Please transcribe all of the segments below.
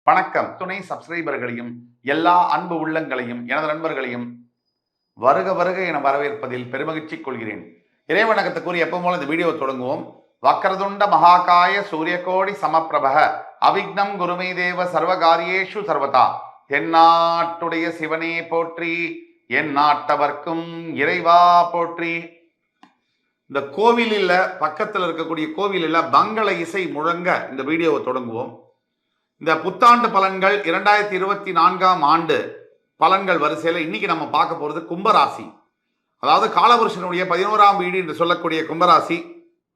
வணக்கம். துணை சப்ஸ்கிரைபர்களையும் எல்லா அன்பு உள்ளங்களையும் எனது நண்பர்களையும் வருக வருக என வரவேற்பதில் பெருமகிழ்ச்சி கொள்கிறேன். இறைவணக்கத்தை கூறி எப்போ போல இந்த வீடியோ தொடங்குவோம். வக்கரதுண்ட மகாகாய சூரியகோடி சமப்பிரபக அவிக்னம் குருமை தேவ சர்வகாரியேஷு சர்வதா. தென்னாட்டுடைய சிவனே போற்றி, என் நாட்டவர்க்கும் இறைவா போற்றி. இந்த கோவிலில் பக்கத்தில் இருக்கக்கூடிய கோவிலில் மங்கள இசை முழங்க இந்த வீடியோவை தொடங்குவோம். இந்த புத்தாண்டு பலன்கள் 2024ஆம் ஆண்டு பலன்கள் வரிசையில் இன்னைக்கு நம்ம பார்க்க போகிறது கும்பராசி. அதாவது காலபுருஷனுடைய 11ஆம் வீடு என்று சொல்லக்கூடிய கும்பராசி.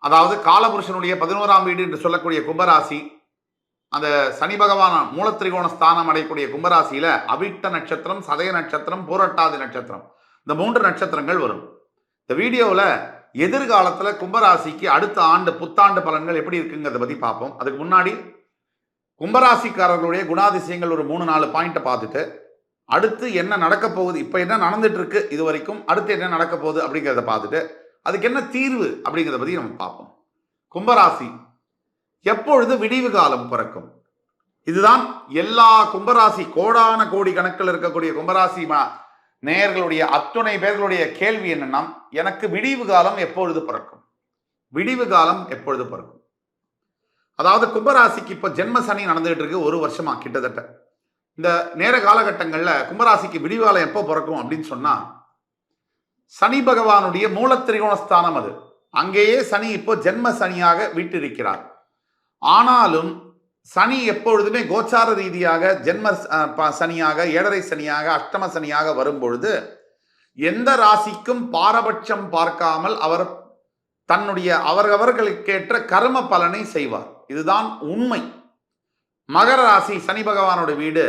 அதாவது காலபுருஷனுடைய 11ஆம் வீடு என்று சொல்லக்கூடிய கும்பராசி. அந்த சனி பகவான் மூலத்திரிகோண ஸ்தானம் அடையக்கூடிய கும்பராசியில அவிட்ட நட்சத்திரம், சதய நட்சத்திரம், பூரட்டாதி நட்சத்திரம், இந்த 3 நட்சத்திரங்கள் வரும். இந்த வீடியோவில் எதிர்காலத்தில் கும்பராசிக்கு அடுத்த ஆண்டு புத்தாண்டு பலன்கள் எப்படி இருக்குங்கிறத பற்றி பார்ப்போம். அதுக்கு முன்னாடி கும்பராசிக்காரர்களுடைய குணாதிசயங்கள் ஒரு 3-4 பாயிண்ட்டை பார்த்துட்டு அடுத்து என்ன நடக்க போகுது, இப்போ என்ன நடந்துட்டு இருக்கு இது வரைக்கும், அடுத்து என்ன நடக்க போகுது அப்படிங்கிறத பார்த்துட்டு அதுக்கு என்ன தீர்வு அப்படிங்கிறத பற்றி நம்ம பார்ப்போம். கும்பராசி எப்பொழுது விடிவு காலம் பிறக்கும்? இதுதான் எல்லா கும்பராசி கோடான கோடி கணக்கில் இருக்கக்கூடிய கும்பராசி நேயர்களுடைய அத்துணை பேர்களுடைய கேள்வி என்னன்னா, எனக்கு விடிவு காலம் எப்பொழுது பிறக்கும், விடிவு காலம் எப்பொழுது பிறக்கும்? அதாவது கும்பராசிக்கு இப்போ ஜென்ம சனி நடந்துகிட்டு இருக்கு 1 வருஷமா கிட்டத்தட்ட. இந்த நேர காலகட்டங்களில் கும்பராசிக்கு விடிவாலம் எப்போ பிறக்கும் அப்படின்னு சொன்னா, சனி பகவானுடைய மூலத்திரிகோணஸ்தானம் அது. அங்கேயே சனி இப்போ ஜென்ம சனியாக வீட்டிருக்கிறார். ஆனாலும் சனி எப்பொழுதுமே கோச்சார ரீதியாக ஜென்ம சனியாக, ஏழரை சனியாக, அஷ்டம சனியாக வரும்பொழுது எந்த ராசிக்கும் பாரபட்சம் பார்க்காமல் அவர் தன்னுடைய அவர்களுக்கேற்ற கர்ம பலனை செய்வார். இதுதான் உண்மை. மகர ராசி சனி பகவானோட வீடு,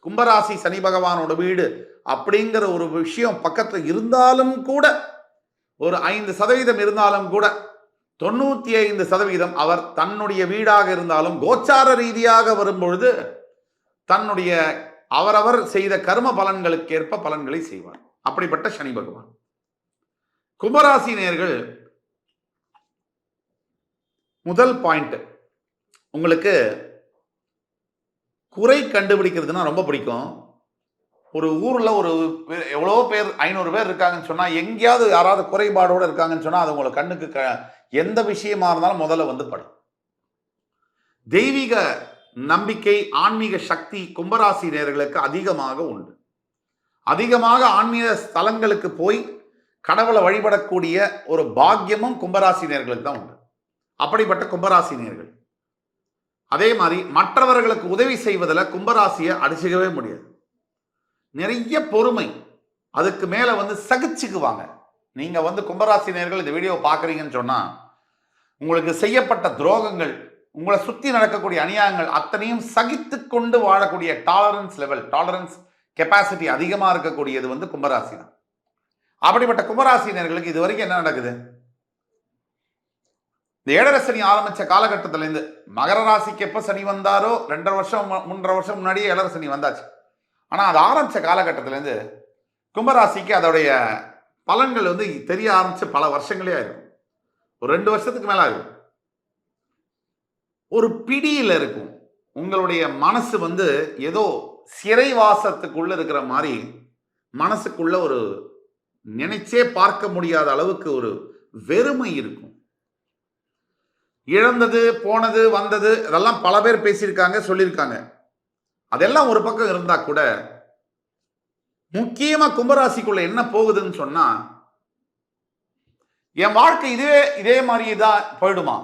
கும்பராசி சனி பகவானோட வீடு அப்படிங்கிற ஒரு விஷயம் பக்கத்தில் இருந்தாலும் கூட, ஒரு 5% இருந்தாலும் கூட 95% அவர் தன்னுடைய வீடாக இருந்தாலும் கோச்சார ரீதியாக வரும்பொழுது தன்னுடைய அவரவர் செய்த கர்ம பலன்களுக்கு ஏற்ப பலன்களை செய்வார். அப்படிப்பட்ட சனி பகவான். கும்பராசி நேயர்கள், முதல் பாயிண்ட், உங்களுக்கு குறை கண்டுபிடிக்கிறதுனா ரொம்ப பிடிக்கும். ஒரு ஊரில் ஒரு எவ்வளோ பேர் 500 பேர் இருக்காங்கன்னு சொன்னால், எங்கேயாவது யாராவது குறைபாடோடு இருக்காங்கன்னு சொன்னால் அது உங்களுக்கு கண்ணுக்கு எந்த விஷயமா இருந்தாலும் முதல்ல வந்து படும். தெய்வீக நம்பிக்கை, ஆன்மீக சக்தி கும்பராசி நேயர்களுக்கு அதிகமாக உண்டு. அதிகமாக ஆன்மீக ஸ்தலங்களுக்கு போய் கடவுளை வழிபடக்கூடிய ஒரு பாக்கியமும் கும்பராசி நேயர்களுக்கு தான் உண்டு. அப்படிப்பட்ட கும்பராசி நேயர்கள் அதே மாதிரி மற்றவர்களுக்கு உதவி செய்வதில் கும்பராசியை அடிச்சுக்கவே முடியாது. நிறைய பொறுமை, அதுக்கு மேலே சகிச்சுக்குவாங்க. நீங்கள் கும்பராசி நேயர்கள் இந்த வீடியோ பார்க்குறீங்கன்னு சொன்னால், உங்களுக்கு செய்யப்பட்ட துரோகங்கள், உங்களை சுற்றி நடக்கக்கூடிய அநியாயங்கள் அத்தனையும் சகித்து கொண்டு வாழக்கூடிய டாலரன்ஸ் லெவல், டாலரன்ஸ் கெப்பாசிட்டி அதிகமாக இருக்கக்கூடியது கும்பராசி தான். அப்படிப்பட்ட கும்பராசி நேயர்களுக்கு இது வரைக்கும் என்ன நடக்குது? இந்த ஏழரை சனி ஆரம்பிச்ச காலகட்டத்திலேருந்து மகர ராசிக்கு எப்போ சனி வந்தாரோ 2.5 வருஷம் 3.5 வருஷம் முன்னாடியே ஏழரை சனி வந்தாச்சு. ஆனால் அது ஆரம்பித்த காலகட்டத்திலேருந்து கும்பராசிக்கு அதோடைய பலன்கள் தெரிய ஆரம்பித்து பல வருஷங்களே ஆயிருக்கும். ஒரு 2 வருஷத்துக்கு மேலே ஆகும். ஒரு பிடியில் இருக்கும். உங்களுடைய மனசு ஏதோ சிறைவாசத்துக்குள்ள இருக்கிற மாதிரி மனசுக்குள்ள ஒரு நினைச்சே பார்க்க முடியாத அளவுக்கு ஒரு வெறுமை இருக்கும். இழந்தது, போனது, வந்தது, அதெல்லாம் பல பேர் பேசியிருக்காங்க, சொல்லியிருக்காங்க. அதெல்லாம் ஒரு பக்கம் இருந்தா கூட முக்கியமா கும்பராசிக்குள்ள என்ன போகுதுன்னு சொன்னா, என் வாழ்க்கை இதே மாதிரி தான் போயிடுமா,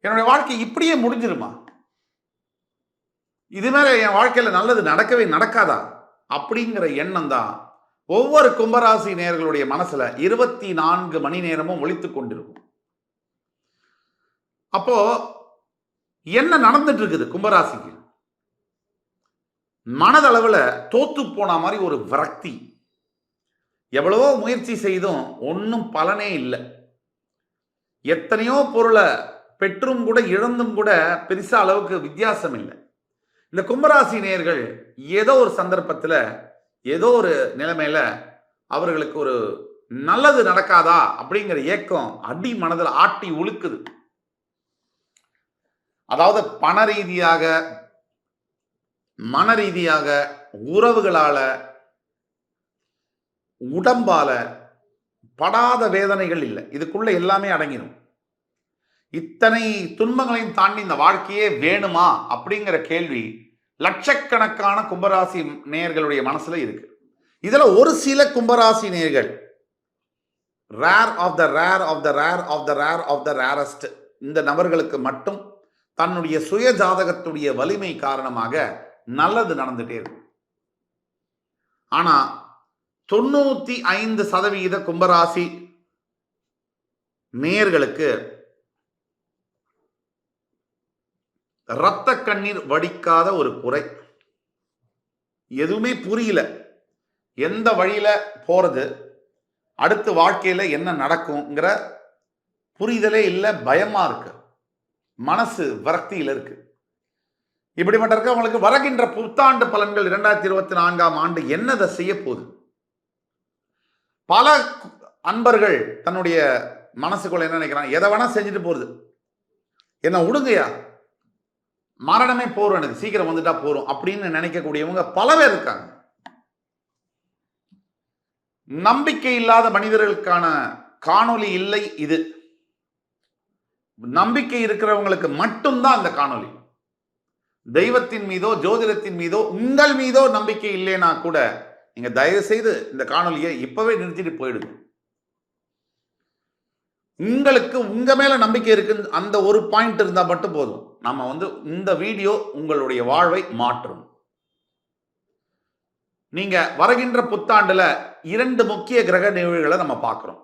என்னுடைய வாழ்க்கை இப்படியே முடிஞ்சிருமா, இது மேல என் வாழ்க்கையில நல்லது நடக்கவே நடக்காதா அப்படிங்கிற எண்ணம் தான் ஒவ்வொரு கும்பராசி நேயர்களுடைய மனசுல 24 மணி நேரமும் ஒலித்துக் கொண்டிருக்கும். அப்போ என்ன நடந்துட்டு இருக்குது கும்பராசிக்கு? மனதளவில் தோத்து போன மாதிரி ஒரு விரக்தி. எவ்வளவோ முயற்சி செய்தும் ஒன்றும் பலனே இல்லை. எத்தனையோ பொருளை பெற்றும் கூட இழந்தும் கூட பெருசா அளவுக்கு வித்தியாசம் இல்லை. இந்த கும்பராசி நேயர்கள் ஏதோ ஒரு சந்தர்ப்பத்தில், ஏதோ ஒரு நிலைமையில அவர்களுக்கு ஒரு நல்லது நடக்காதா அப்படிங்கிற ஏக்கம் அடி மனதில் ஆட்டி உழுக்குது. அதாவது பண ரீதியாக, மன ரீதியாக, உறவுகளால, உடம்பால படாத வேதனைகள் இல்லை. இதுக்குள்ள எல்லாமே அடங்கிடும். இத்தனை துன்பங்களையும் தாண்டி இந்த வாழ்க்கையே வேணுமா அப்படிங்கிற கேள்வி லட்சக்கணக்கான கும்பராசி நேயர்களுடைய மனசுல இருக்கு. இதுல ஒரு சில கும்பராசி நேயர்கள், rare of the rare of the rare of the rare of the rarest, இந்த நபர்களுக்கு மட்டும் தன்னுடைய சுய ஜாதகத்துடைய வலிமை காரணமாக நல்லது நடந்துட்டே இருக்கும். ஆனா 95% கும்பராசி நேயர்களுக்கு இரத்த கண்ணீர் வடிக்காத ஒரு குறை. எதுவுமே புரியல, எந்த வழியில போறது, அடுத்து வாழ்க்கையில என்ன நடக்கும்ங்கிற புரிதலே இல்லை, பயமா இருக்கு, மனசு விரக்தியில் இருக்கு. இப்படிப்பட்ட இருக்கவங்களுக்கு வருகின்ற புத்தாண்டு பலன்கள் 2024ஆம் ஆண்டு என்னதை செய்ய போகுது? பல அன்பர்கள் தன்னுடைய மனசுக்குள்ள என்ன நினைக்கிறாங்க, எதை வேணா செஞ்சுட்டு போறது, என்ன விடுங்கயா, மரணமே போறோம், எனக்கு சீக்கிரம் வந்துட்டா போறோம் அப்படின்னு நினைக்கக்கூடியவங்க பல பேர் இருக்காங்க. நம்பிக்கை இல்லாத மனிதர்களுக்கான காணொளி இல்லை இது. நம்பிக்கை இருக்கிறவங்களுக்கு மட்டும்தான் அந்த காணொளி. தெய்வத்தின் மீதோ ஜோதிடத்தின் மீதோ உங்கள் மீதோ நம்பிக்கை இல்லைன்னா கூட நீங்க தயவு செய்து இந்த காணொலியை இப்பவே நிறுத்திட்டு போயிடுங்க. உங்களுக்கு உங்க மேல நம்பிக்கை இருக்கு, அந்த ஒரு பாயிண்ட் இருந்தா மட்டும் போதும். நம்ம இந்த வீடியோ உங்களுடைய வாழ்வை மாற்றும். நீங்க வருகின்ற புத்தாண்டுல 2 முக்கிய கிரக நிகழ்வுகளை நம்ம பார்க்கிறோம்.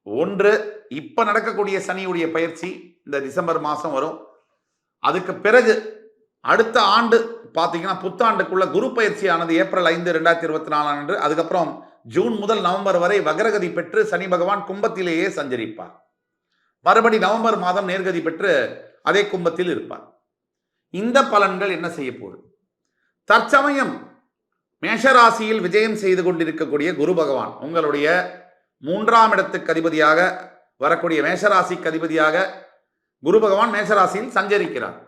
ஒன்று, இப்ப நடக்கக்கூடிய சனியுடைய பயிற்சி இந்த டிசம்பர் மாசம் வரும். அதுக்கு பிறகு அடுத்த ஆண்டு பார்த்தீங்கன்னா புத்தாண்டுக்குள்ள குரு பயிற்சியானது ஏப்ரல் 5, 2024 அன்று. அதுக்கப்புறம் ஜூன் முதல் நவம்பர் வரை வக்ரகதி பெற்று சனி பகவான் கும்பத்திலேயே சஞ்சரிப்பார். மறுபடி நவம்பர் மாதம் நேர்கதி பெற்று அதே கும்பத்தில் இருப்பார். இந்த பலன்கள் என்ன செய்ய போகுது? தற்சமயம் மேஷராசியில் விஜயம் செய்து கொண்டிருக்கக்கூடிய குரு பகவான் உங்களுடைய 3ஆம் இடத்துக்கு அதிபதியாக வரக்கூடிய மேஷராசிக்கு அதிபதியாக குரு பகவான் மேஷராசியில் சஞ்சரிக்கிறார்.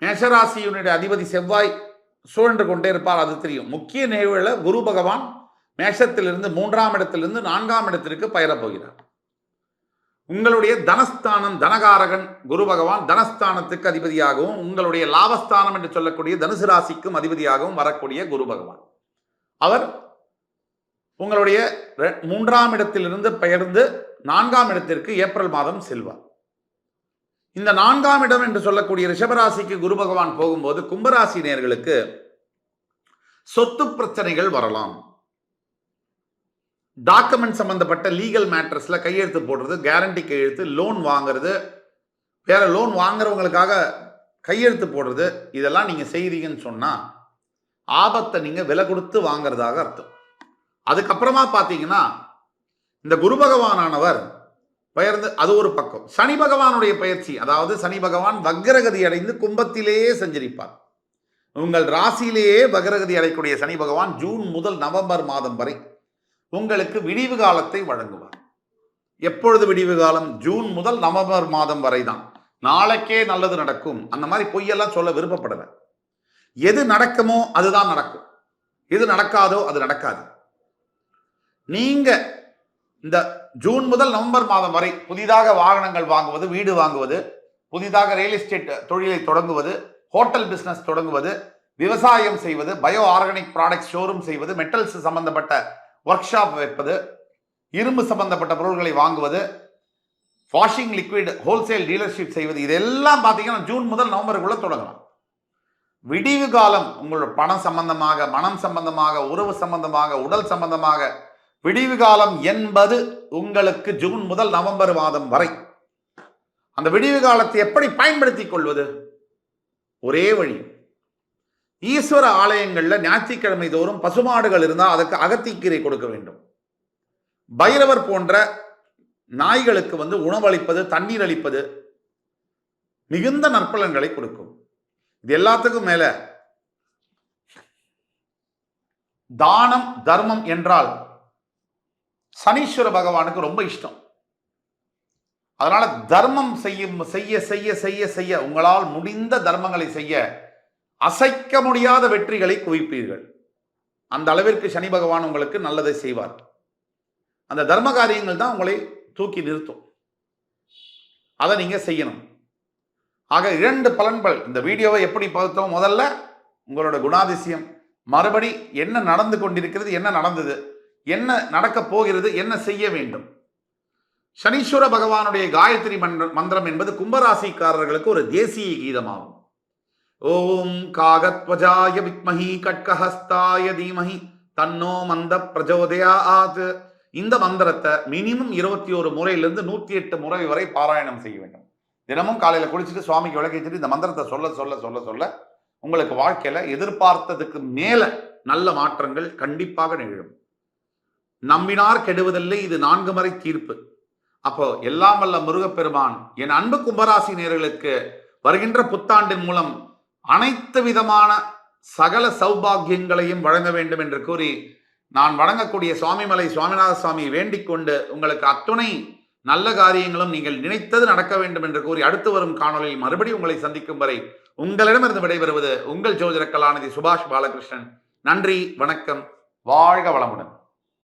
மேஷராசியினுடைய அதிபதி செவ்வாய் சுழன்று கொண்டே இருப்பார், அது தெரியும். முக்கிய நிகழ்வுல குரு பகவான் மேஷத்திலிருந்து 3ஆம் இடத்திலிருந்து 4ஆம் இடத்திற்கு பயிரப் போகிறார். உங்களுடைய தனஸ்தானம், தனகாரகன் குரு பகவான் தனஸ்தானத்துக்கு அதிபதியாகவும் உங்களுடைய லாபஸ்தானம் என்று சொல்லக்கூடிய தனுசு ராசிக்கும் அதிபதியாகவும் வரக்கூடிய குரு பகவான் அவர் உங்களுடைய 3ஆம் இடத்திலிருந்து பெயர்ந்து 4ஆம் இடத்திற்கு ஏப்ரல் மாதம் செல்வார். இந்த 4ஆம் இடம் என்று சொல்லக்கூடிய ரிஷபராசிக்கு குரு பகவான் போகும்போது கும்பராசி நேயர்களுக்கு சொத்து பிரச்சனைகள் வரலாம். டாக்குமெண்ட் சம்பந்தப்பட்ட லீகல் மேட்டர்ஸ்ல கையெழுத்து போடுறது, கேரண்டி கையெழுத்து, லோன் வாங்குறது, வேற லோன் வாங்குறவங்களுக்காக கையெழுத்து போடுறது, இதெல்லாம் நீங்க செய்றீங்கன்னு சொன்னா ஆபத்தை நீங்க விலை கொடுத்து வாங்குறதாக அர்த்தம். அதுக்கப்புறமா பாத்தீங்கன்னா இந்த குரு பகவானானவர் பெயர்ந்து அது ஒரு பக்கம். சனி பகவானுடைய பயிற்சி, அதாவது சனி பகவான் வக்ரகதி அடைந்து கும்பத்திலேயே சஞ்சரிப்பார். உங்கள் ராசியிலேயே வக்ரகதி அடையக்கூடிய சனி பகவான் ஜூன் முதல் நவம்பர் மாதம் வரை உங்களுக்கு விடிவு காலத்தை வழங்குவார். எப்பொழுது விடிவு காலம்? ஜூன் முதல் நவம்பர் மாதம் வரை தான். நாளைக்கே நல்லது நடக்கும் அந்த மாதிரி பொய்யெல்லாம் சொல்ல விருப்பப்படல. எது நடக்குமோ அதுதான் நடக்கும், எது நடக்காதோ அது நடக்காது. நீங்க இந்த ஜூன் முதல் நவம்பர் மாதம் வரை புதிதாக வாகனங்கள் வாங்குவது, வீடு வாங்குவது, புதிதாக ரியல் எஸ்டேட் தொழிலை தொடங்குவது, ஹோட்டல் பிசினஸ் தொடங்குவது, விவசாயம் செய்வது, பயோ ஆர்கானிக் ப்ராடக்ட் ஷோரூம் செய்வது, மெட்டல்ஸ் சம்பந்தப்பட்ட ஒர்க் ஷாப் வைப்பது, இரும்பு சம்பந்தப்பட்ட பொருட்களை வாங்குவது, வாஷிங் லிக்விட் ஹோல்சேல் டீலர்ஷிப் செய்வது, இதெல்லாம் பார்த்தீங்கன்னா ஜூன் முதல் நவம்பருக்குள்ள தொடங்கலாம். விடிவு காலம் உங்களோட பணம் சம்பந்தமாக, மனம் சம்பந்தமாக, உறவு சம்பந்தமாக, உடல் சம்பந்தமாக விடிவு காலம் என்பது உங்களுக்கு ஜூன் முதல் நவம்பர் மாதம் வரை. அந்த விடிவு காலத்தை எப்படி பயன்படுத்திக் கொள்வது? ஒரே வழி, ஈஸ்வர ஆலயங்கள்ல ஞாயிற்றுக்கிழமை தோறும் பசுமாடுகள் இருந்தால் அதுக்கு அகத்திக்கீரை கொடுக்க வேண்டும். பைரவர் போன்ற நாய்களுக்கு உணவளிப்பது, தண்ணீர் அளிப்பது மிகுந்த நற்பலன்களை கொடுக்கும். இது எல்லாத்துக்கும் மேல தானம் தர்மம் என்றால் சனீஸ்வர பகவானுக்கு ரொம்ப இஷ்டம். அதனால தர்மம் செய்ய செய்ய செய்ய செய்ய செய்ய உங்களால் முடிந்த தர்மங்களை செய்ய அசைக்க முடியாத வெற்றிகளை குவிப்பீர்கள். அந்த அளவிற்கு சனி பகவான் உங்களுக்கு நல்லதை செய்வார். அந்த தர்ம காரியங்கள் தான் உங்களை தூக்கி நிறுத்தும். அதை நீங்க செய்யணும். ஆக 2 பலன்கள். இந்த வீடியோவை எப்படி பார்த்தோம்? முதல்ல உங்களோட குணாதிசயம், மறுபடி என்ன நடந்து கொண்டிருக்கிறது, என்ன நடந்தது, என்ன நடக்க போகிறது, என்ன செய்ய வேண்டும். சனீஸ்வர பகவானுடைய காயத்ரி மந்திரம் என்பது கும்பராசிக்காரர்களுக்கு ஒரு தேசிய கீதமாகும். ஓம் காகத்வஜாய வித்மஹி கட்கஹஸ்தாய தீமஹி தன்னோ மந்த பிரஜோதயாத். இந்த மந்திரத்தை மினிமம் 21 முறையிலிருந்து 108 முறை வரை பாராயணம் செய்ய வேண்டும். தினமும் காலையில் குளிச்சுட்டு சுவாமிக்கு விளக்கிட்டு இந்த மந்திரத்தை சொல்ல சொல்ல சொல்ல சொல்ல உங்களுக்கு வாழ்க்கையில எதிர்பார்த்ததுக்கு மேல நல்ல மாற்றங்கள் கண்டிப்பாக நிகழும். நம்பினார் கெடுவதில்லை, இது 4 முறை தீர்ப்பு. அப்போ எல்லாம் வல்ல முருகப்பெருமான் என் அன்பு கும்பராசி நேயர்களுக்கு வருகின்ற புத்தாண்டின் மூலம் அனைத்து விதமான சகல சௌபாகியங்களையும் வழங்க வேண்டும் என்று கூறி நான் வழங்கக்கூடிய சுவாமிமலை சுவாமிநாத சுவாமியை வேண்டிக் கொண்டு உங்களுக்கு அத்துணை நல்ல காரியங்களும் நீங்கள் நினைத்தது நடக்க வேண்டும் என்று கூறி அடுத்து வரும் காணொலியில் மறுபடியும் உங்களை சந்திக்கும் வரை உங்களிடமிருந்து விடைபெறுவது உங்கள் ஜோதிட கலாநிதி சுபாஷ் பாலகிருஷ்ணன். நன்றி, வணக்கம், வாழ்க வளமுடன்.